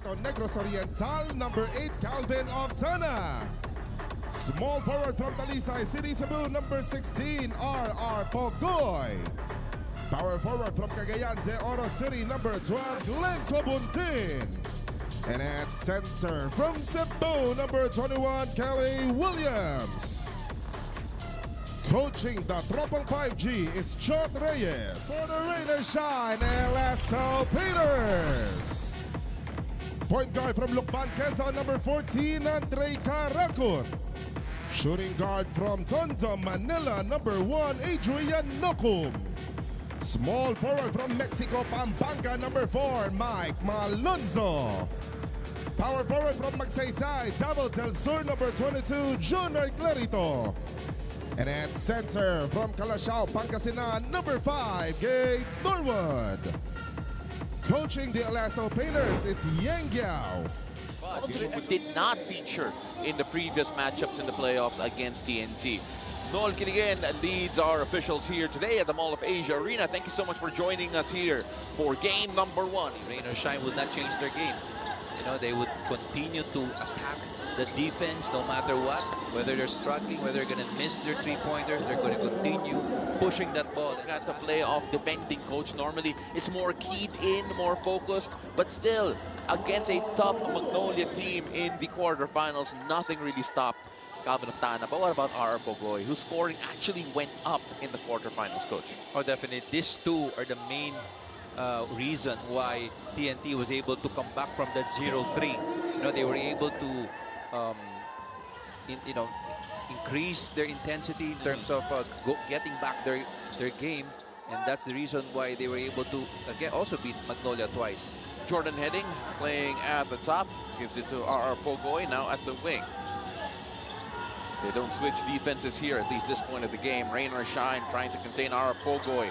Clarito, Negros Oriental, number 8, Calvin Octana. Small forward from Talisay City, Cebu, number 16, R.R. Pogoy. Power forward from Cagayan de Oro City, number 12, Glenn Cobuntin. And at center from Cebu, number 21, Kelly Williams. Coaching the Tropang 5G is Chot Reyes. For the Raiders, Shine Elasto Painters. Point guard from Lukban, Quezon, number 14, Andre Caracot. Shooting guard from Tondo, Manila, number 1, Adrian Nocum. Small forward from Mexico, Pampanga, number 4, Mike Malonzo. Power forward from Magsaysay, Davao del Sur, number 22, Junior Clarito. And at center from Calasiao, Pangasinan, number 5, Gabe Norwood. Coaching the Elasto Painters is Yang Giao. Did not feature in the previous matchups in the playoffs against TNT. Noel Kinigan leads our officials here today at the Mall of Asia Arena. Thank you so much for joining us here for game number 1. Rain or Shine would not change their game. You know, they would continue to attack the defense no matter what. Whether they're struggling, whether they're going to miss their three-pointers, they're going to continue pushing that ball. Got the play of defending coach. Normally, it's more keyed in, more focused, but still, against a tough Magnolia team in the quarterfinals, nothing really stopped Calvin Octana. But what about R.R. Pogoy, whose scoring actually went up in the quarterfinals, coach? Oh, definitely. These two are the main reason why TNT was able to come back from that 0-3. You know, they were able to increase their intensity in terms of getting back their game, and that's the reason why they were able to also beat Magnolia twice. Jordan Heading playing at the top, gives it to R.R. Pogoy, now at the wing. They don't switch defenses here, at least this point of the game. Rain or Shine trying to contain R.R. Pogoy.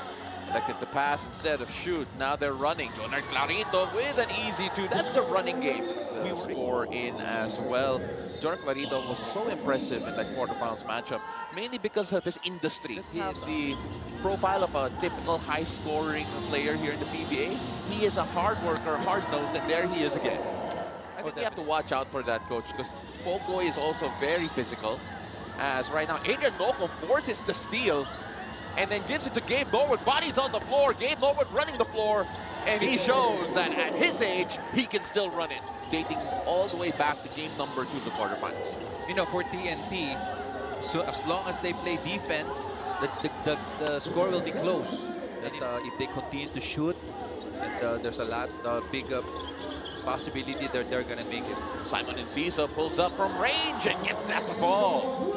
Elected to pass instead of shoot. Now they're running. Junior Clarito with an easy 2. That's the running game. We score in as well. Junior Clarito was so impressive in that quarterfinals matchup, mainly because of his industry. He has the profile of a typical high-scoring player here in the PBA. He is a hard worker, hard-nosed, and there he is again. I think we have to watch out for that, coach, because Pogoy is also very physical. As right now, Adrian Nocum forces the steal and then gives it to Gabe Norwood. Body's on the floor. Gabe Norwood running the floor. And he shows that at his age, he can still run it. Dating all the way back to game number 2 of the quarterfinals. You know, for TNT, so as long as they play defense, the score will be close. And if they continue to shoot, and there's a lot big possibility that they're going to make it. Simon Enciso pulls up from range and gets that to fall.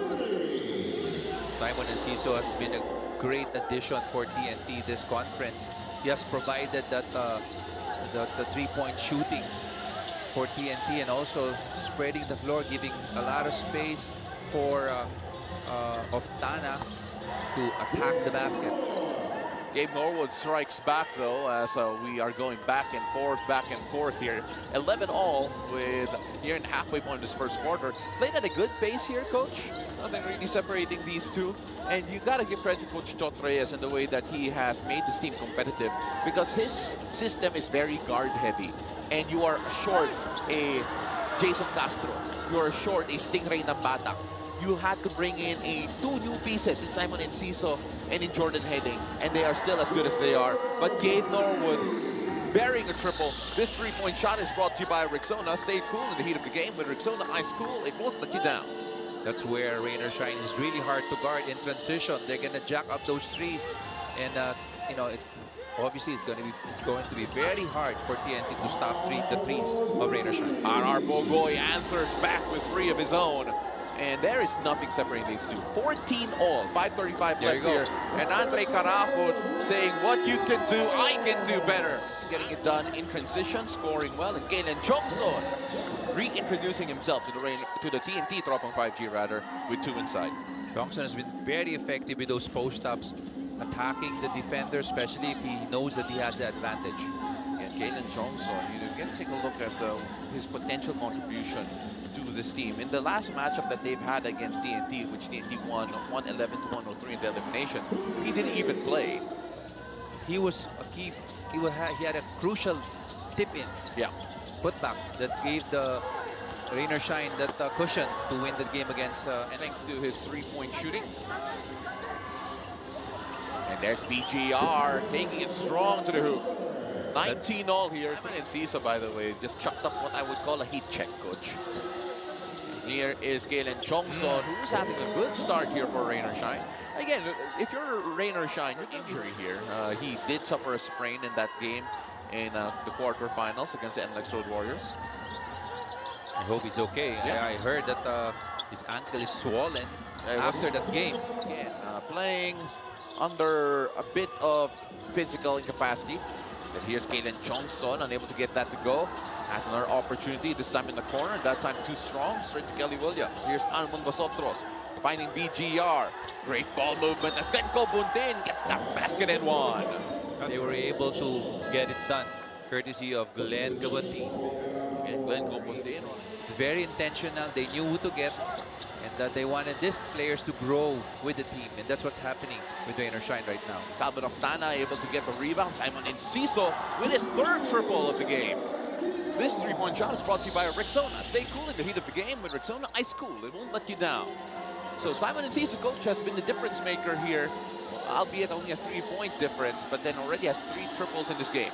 Simon Enciso has been a great addition for TNT this conference. He has provided that the three-point shooting for TNT and also spreading the floor, giving a lot of space for Octana to attack the basket. Gabe Norwood strikes back though, as we are going back and forth here. 11 all with near and halfway point in this first quarter. Played at a good pace here, coach. Nothing really separating these two. And you gotta give credit to Coach Chot Reyes in the way that he has made this team competitive, because his system is very guard heavy. And you are short a Jason Castro. You are short a Stingray Nambatak. You had to bring in 2 new pieces in Simon Enciso and in Jordan Heading, and they are still as good as they are. But Gabe Norwood bearing a triple. This 3-point shot is brought to you by Rexona. Stay cool in the heat of the game with Rexona Ice Cool. It won't let you down. That's where Rain or Shine is really hard to guard in transition. They're gonna jack up those threes, and you know, obviously it's going to be very hard for TNT to stop the threes of Rain or Shine. R.R. Pogoy answers back with 3 of his own. And there is nothing separating these two. 14 all, 5:35 left here. And Andre Caracot saying, what you can do, I can do better. Getting it done in transition, scoring well. And Galen Johnson reintroducing himself to the TNT Tropang 5G rather, with 2 inside. Johnson has been very effective with those post-ups, attacking the defender, especially if he knows that he has the advantage. And Galen Johnson, you can take a look at his potential contribution to this team. In the last matchup that they've had against TNT, which TNT won 111 to 103 in the eliminations, he didn't even play. He was a key. He had a crucial tip in. Yeah. putback that gave the Rain or Shine that cushion to win the game against Thanks to his three-point shooting. And there's BGR taking it strong to the hoop. 19 all here. And Cisa, by the way, just chucked up what I would call a heat check, coach. Here is Galen Chongson, who's having a good start here for Rain or Shine. Again, if you're Rain or Shine, your injury here. He did suffer a sprain in that game in the quarterfinals against the NLEX Road Warriors. I hope he's okay. Yeah. I heard that his ankle is swollen after that game. Again, playing under a bit of physical incapacity. But here's Galen Chongson, unable to get that to go. Has another opportunity, this time in the corner. That time too strong, straight to Kelly Williams. Here's Almon Basotros, finding BGR. Great ball movement as Glenco Buntin gets that basket and one. They were able to get it done, courtesy of Glenn Gabuntin. And Glenco Buntin. Very intentional, they knew who to get, and that they wanted these players to grow with the team, and that's what's happening with Rain or Shine right now. Calvin Oftana able to get the rebound. Simon Enciso with his third triple of the game. This three-point shot is brought to you by Rexona. Stay cool in the heat of the game with Rexona Ice Cool. It won't let you down. So Simon Enciso, coach, has been the difference maker here, albeit only a 3-point difference, but then already has 3 triples in this game.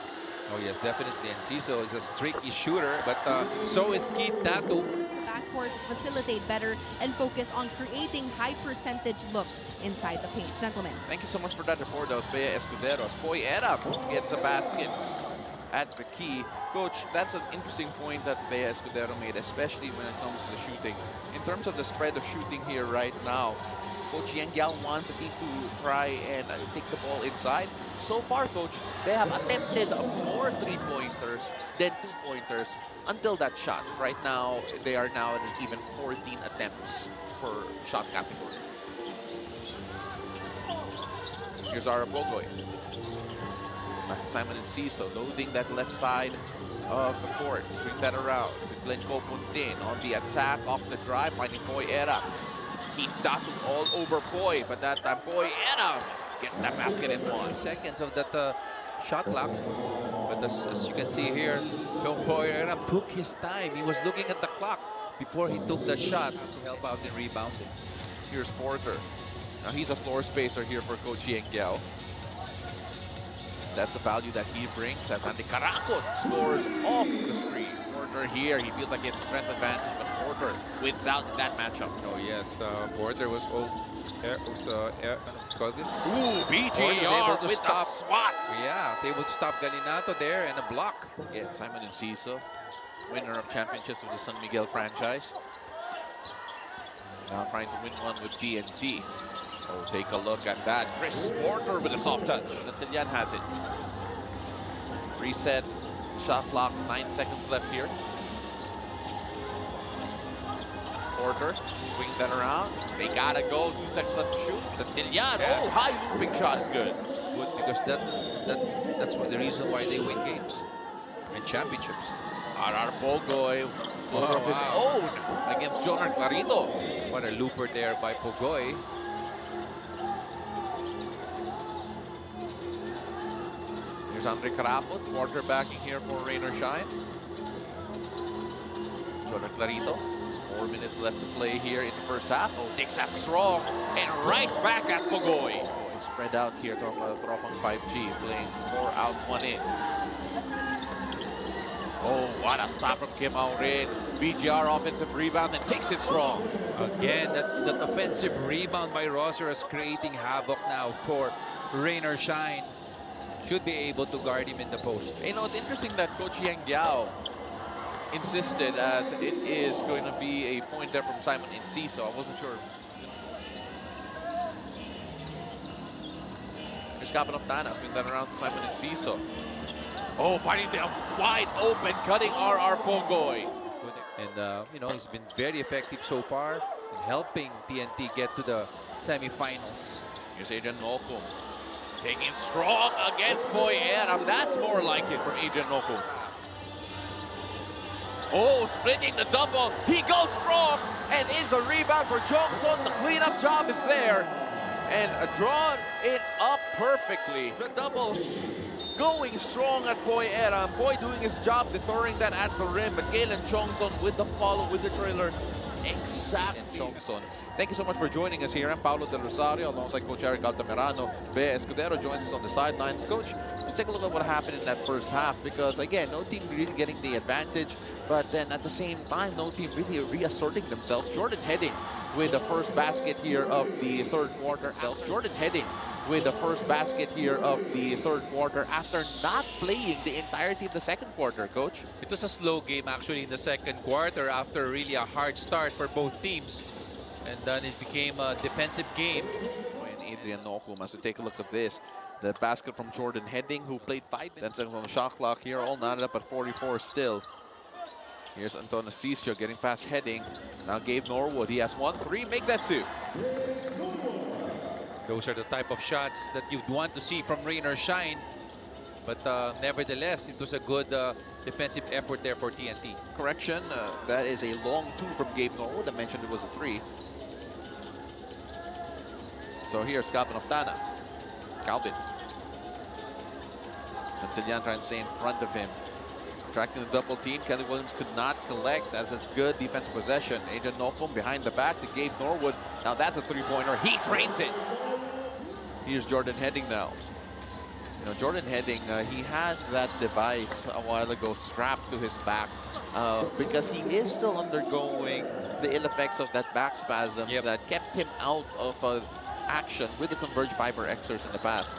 Oh yes, definitely. And Ciso is a streaky shooter, but so is Keith Tattoo. Backcourt facilitate better and focus on creating high percentage looks inside the paint. Gentlemen. Thank you so much for that report. That was Bea Escuderos. Boy Era gets a basket at the key. Coach, that's an interesting point that Bea Escudero made, especially when it comes to the shooting. In terms of the spread of shooting here right now, Coach Yang Yao wants the team to try and take the ball inside. So far, Coach, they have attempted more 3-pointers than 2-pointers until that shot. Right now, they are now at an even 14 attempts per shot category. Here's Arapogoy. Back to Simon Enciso, loading that left side of the court. Swing that around to Glenco Puntin on the attack, off the drive, finding Boy Era. Keep Datu all over Boy, but that time Boy Era gets that basket in 1 seconds of that shot clock. But as you can see here, Boy Era took his time. He was looking at the clock before he took the shot to help out in rebounding. Here's Porter. Now he's a floor spacer here for Coach Yang Yao. That's the value that he brings as Andy Karakot scores off the screen. Porter here, he feels like he has a strength advantage, but Porter wins out in that matchup. Oh yes, Porter was Ooh, BGR with a swat. Yeah, was able to stop Galinato there and a block. Yeah, Simon Enciso, winner of championships with the San Miguel franchise. Now trying to win one with TNT. Oh, take a look at that. Chris Porter with a soft touch. Santillan has it. Reset. Shot clock. 9 seconds left here. Porter swing that around. They gotta go. 2 seconds left to shoot. Santillan. Yes. Oh, high looping shot is good. Good, because that's the reason why they win games and championships. RR Pogoy. Of his own against Jonar Clarito. What a looper there by Pogoy. Here's Andre Carapot, quarterbacking here for Rain or Shine. Jonar Clarito, 4 minutes left to play here in the first half. Oh, takes that strong and right back at Pogoy. Oh, spread out here to Tropang 5G, playing 4 out, 1 in. Oh, what a stop from Kim Aurin. BGR offensive rebound and takes it strong. Again, that's the offensive rebound by Rosser is creating havoc now for Rain or Shine. Should be able to guard him in the post. You know, it's interesting that Coach Yang Yao insisted as it is going to be a pointer from Simon Enciso. I wasn't sure. Here's Calvin Oftana, swing that around to Simon Enciso. Oh, finding them wide open, cutting RR Pogoy. And, you know, he's been very effective so far in helping TNT get to the semifinals. Here's Adrian Nokum. Taking strong against Boy Era. That's more like it from Adrian Nokum. Oh, splitting the double. He goes strong and it's a rebound for Jongson. The cleanup job is there. And drawn it up perfectly. The double going strong at Boy Era. Boy doing his job, deterring that at the rim. But Galen Chongson with the follow, with the trailer. Exactly. Chongson. Thank you so much for joining us here. I'm Paulo Del Rosario alongside Coach Eric Altamirano. Bea Escudero joins us on the sidelines. Coach, let's take a look at what happened in that first half, because again, no team really getting the advantage, but then at the same time, no team really reasserting themselves. Jordan Heading with the first basket here of the third quarter. Jordan Heading with the first basket here of the third quarter after not playing the entirety of the second quarter, Coach. It was a slow game actually in the second quarter after really a hard start for both teams. And then it became a defensive game. And Adrian Nokum, as we take a look at this, the basket from Jordan Heading, who played 5 minutes. 10 seconds on the shot clock here, all knotted up at 44 still. Here's Antonio Cisco getting past Heading. Now Gabe Norwood, he has 1-3, make that 2. Those are the type of shots that you'd want to see from Rain or Shine. But nevertheless, it was a good defensive effort there for TNT. Correction, that is a long 2 from Gabe Norwood. I mentioned it was a 3. So here's Calvin Oftana. Calvin. Santillan trying to stay in front of him. Tracking the double team. Kelly Williams could not collect. That's a good defensive possession. Adrian Nokum behind the back to Gabe Norwood. Now that's a 3-pointer. He drains it. Here's Jordan Heading now. You know, Jordan Heading, he had that device a while ago strapped to his back because he is still undergoing the ill effects of that back spasms that kept him out of action with the Converge Fiber Xers in the past.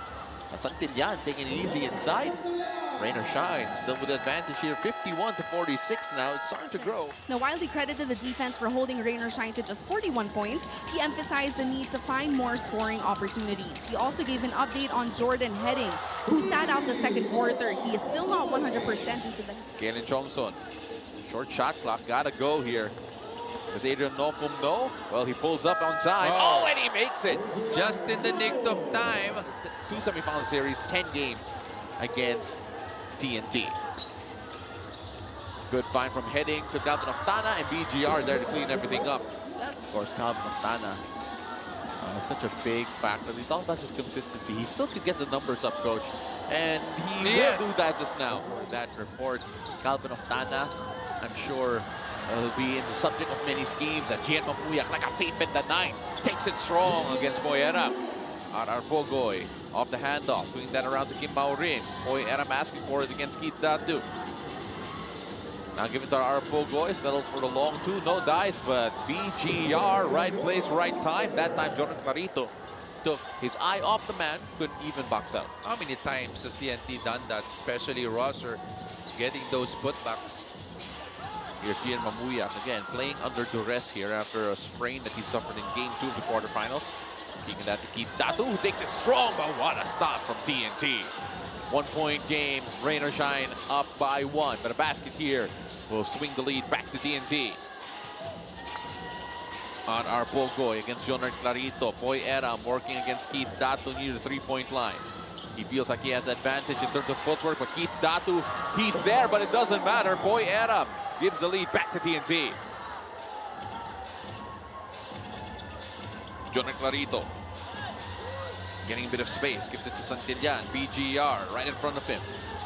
Santillan taking it easy inside. Rain or Shine still with the advantage here, 51-46 now. It's starting to grow. Now, while he credited the defense for holding Rain or Shine to just 41 points, he emphasized the need to find more scoring opportunities. He also gave an update on Jordan Heading, who sat out the second quarter. He is still not 100% into the... Galen Chongson, short shot clock, gotta go here. Does Adrian Nokum know? Well, he pulls up on time. Oh, and he makes it! Just in the nick of time. 2 semifinal series, 10 games against TNT. Good find from Heading to Calvin Oftana, and BGR there to clean everything up. Of course, Calvin Oftana, such a big factor. We talked about his consistency. He still could get the numbers up, Coach, and he will do that just now. For that report, Calvin Oftana, I'm sure will be in the subject of many schemes. As Gian Mamuyak, like a thief in the 9, takes it strong against Boyera. RR Pogoy off the handoff, swings that around to Kim Maurin. Boyera asking for it against Keith Datu. Now give it to RR Pogoy, settles for the long 2, no dice, but BGR, right place, right time. That time, Jonathan Clarito took his eye off the man, couldn't even box out. How many times has TNT done that, especially Rosser, getting those putbacks? Here's Gian Mamuyak again, playing under duress here after a sprain that he suffered in Game 2 of the quarterfinals. Keeping that to Keith Datu, who takes it strong, but what a stop from TNT. 1-point game, Rain or Shine up by 1, but a basket here will swing the lead back to TNT. On our Pogoy against Jonard Clarito. Boy Eram working against Keith Datu near the 3-point line. He feels like he has advantage in terms of footwork, but Keith Datu, he's there, but it doesn't matter. Boy Eram gives the lead back to TNT. Jonard Clarito getting a bit of space, gives it to Santillan. BGR right in front of him.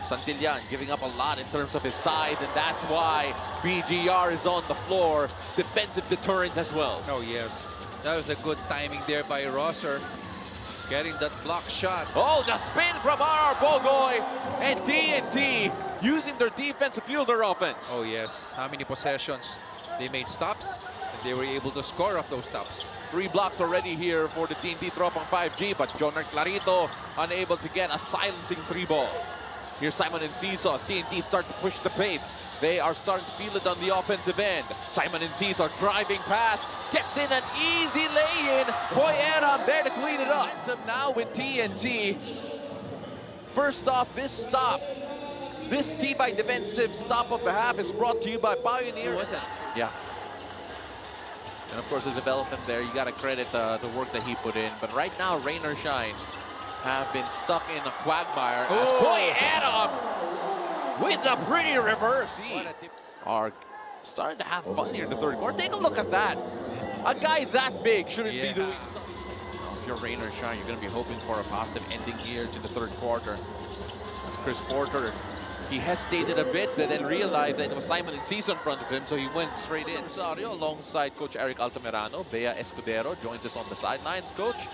Santillan giving up a lot in terms of his size, and that's why BGR is on the floor. Defensive deterrent as well. Oh, yes. That was a good timing there by Rosser. Getting that block shot. Oh, the spin from RR Pogoy, and TNT using their defense to fuel their offense. Oh, yes. How many possessions? They made stops, and they were able to score off those stops. 3 blocks already here for the TNT Tropang 5G, but Jonard Clarito unable to get a silencing 3 ball. Here's Simon and Seesaw. TNT start to push the pace. They are starting to feel it on the offensive end. Simon and Seesaw driving past, gets in an easy lay-in. Boyeram there to clean it up. Now with TNT. First off, this stop, this T-by defensive stop of the half is brought to you by Pioneer. Who was that? Yeah. And of course, the development there, you got to credit the work that he put in. But right now, Rain or Shine have been stuck in a quagmire. As Boy Adam with a pretty reverse. Are starting to have fun here in the third quarter. Take a look at that. A guy that big shouldn't be doing something. If you're Rain or Shine, you're going to be hoping for a positive ending here to the third quarter. As Chris Porter, he hesitated a bit, but then realized that it was Simon Enciso in front of him, so he went straight in. Rosario alongside Coach Eric Altamirano. Bea Escudero joins us on the sidelines. Coach,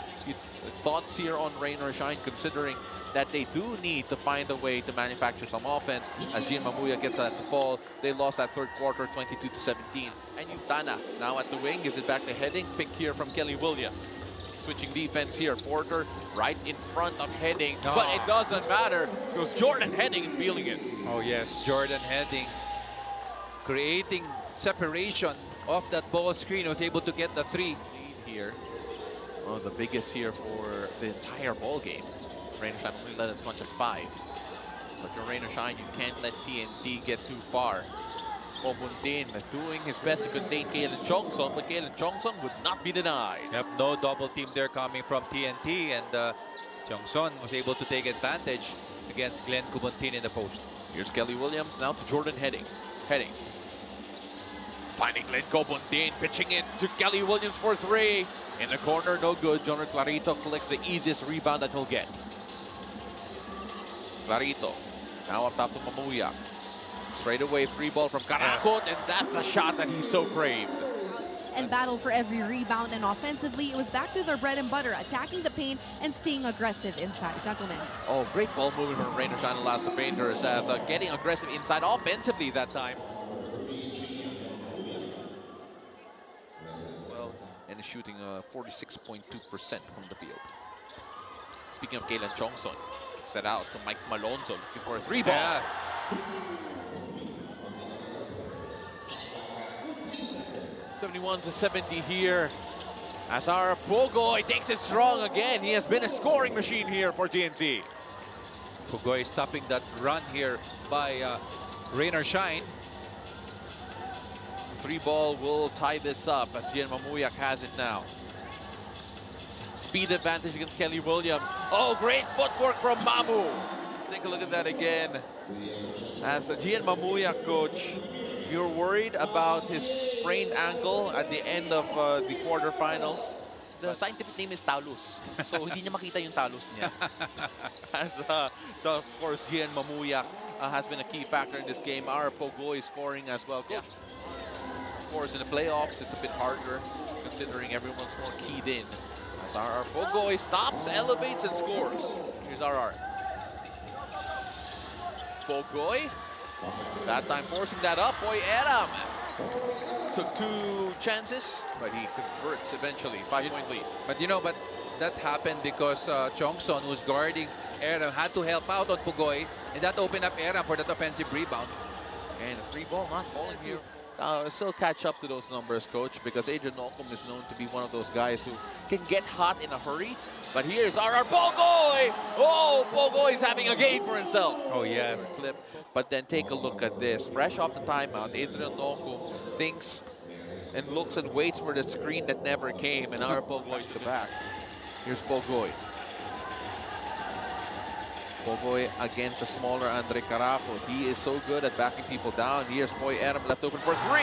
thoughts here on Rain or Shine, considering that they do need to find a way to manufacture some offense as Gian Mamuya gets at the ball. They lost that third quarter 22-17. And Yutana now at the wing, gives it back to Heading. Pick here from Kelly Williams. Switching defense here. Porter right in front of Heading, but it doesn't matter because Jordan Heading is feeling it. Oh yes, Jordan Heading creating separation off that ball screen, was able to get the 3 Lead here. One of the biggest here for the entire ball game. Rain or Shine only led as much as 5. But your Rain or Shine, you can't let TNT get too far. Obuntin doing his best to contain Kalen Chongson, but Kalen Chongson would not be denied. Yep, no double team there coming from TNT, and Chongson was able to take advantage against Glenn Kubuntin in the post. Here's Kelly Williams now to Jordan Heading. Heading. Finding Glenn Kubuntin, pitching it to Kelly Williams for 3. In the corner, no good. Jonah Clarito collects the easiest rebound that he'll get. Clarito now up top to Mamuya. Straight away, 3 ball from Karakot, and that's a shot that he so craved. And battle for every rebound, and offensively, it was back to their bread and butter, attacking the paint and staying aggressive inside. Gentlemen. Oh, great ball movement from Rain or Shine Elasto Painters as getting aggressive inside offensively that time. Well, and shooting 46.2% from the field. Speaking of Kalen Chongson, set out to Mike Malonzo looking for a 3 ball. Yes. 71-70 here as our Pogoy takes it strong again. He has been a scoring machine here for TNT. Pugoy stopping that run here by Rain or Shine. 3 ball will tie this up as Gian Mamuyak has it now. Speed advantage against Kelly Williams. Oh, great footwork from Mamu. Let's take a look at that again. As Gian Mamuyak, coach, you're worried about his sprained ankle at the end of the quarterfinals. The scientific name is talus. So hindi niya makita yung talus niya. As of course, Gian Mamuyak has been a key factor in this game. Our Pogoy scoring as well. Yeah. Of course, in the playoffs, it's a bit harder considering everyone's more keyed in. As our Pogoy stops, elevates, and scores. Here's RR. Pogoy. That time forcing that up. Boy, Adam took 2 chances, but he converts eventually. 5-point lead. But you know, that happened because Chongson, who's guarding Aram, had to help out on Pugoy, and that opened up Aram for that offensive rebound. And a 3 ball not falling here. Still catch up to those numbers, coach, because Adrian Nocum is known to be one of those guys who can get hot in a hurry. But here's RR Pogoy! Oh, Pogoy's having a game for himself. Oh, yes. Flip. But then take a look at this. Fresh off the timeout, Adrian Nocum thinks and looks and waits for the screen that never came, and RR Pogoy to the back. Here's Pogoy. Pogoy against a smaller Andre Carapo. He is so good at backing people down. Here's Boy Adam left open for 3.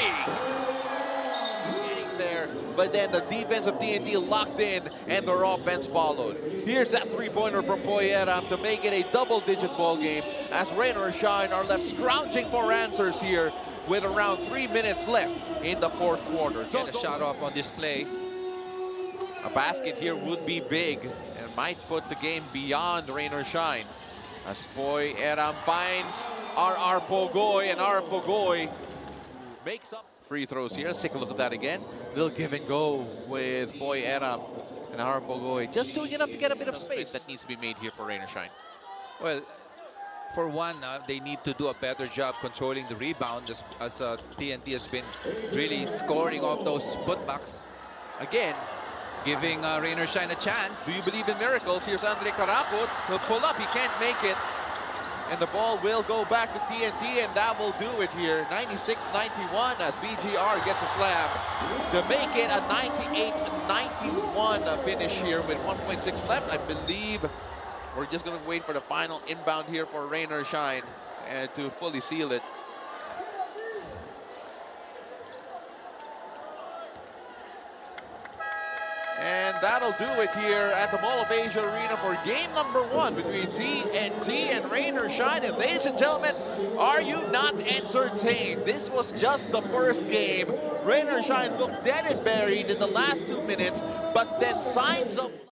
Getting there, but then the defense of TNT locked in and their offense followed. Here's that 3-pointer from Boy Adam to make it a double-digit ball game as Rain or Shine are left scrounging for answers here with around 3 minutes left in the 4th quarter. Get a shot off on this play. A basket here would be big and might put the game beyond Rain or Shine. As Boy Eram finds RR Pogoy, and RR Pogoy makes up free throws here. Let's take a look at that again. Little give and go with Boy Eram and RR Pogoy. Just doing enough to get a bit of space that needs to be made here for Rain or Shine. Well, for one, they need to do a better job controlling the rebound as TNT has been really scoring off those putbacks. Again, giving Rain or Shine a chance. Do you believe in miracles? Here's Andre Caraput. He'll pull up. He can't make it. And the ball will go back to TNT, and that will do it here. 96-91 as BGR gets a slam to make it a 98-91 finish here with 1.6 left. I believe we're just going to wait for the final inbound here for Rain or Shine to fully seal it. And And that'll do it here at the Mall of Asia Arena for game number 1 between TNT and Rain or Shine. And ladies and gentlemen, are you not entertained? This was just the first game. Rain or Shine looked dead and buried in the last 2 minutes, but then signs of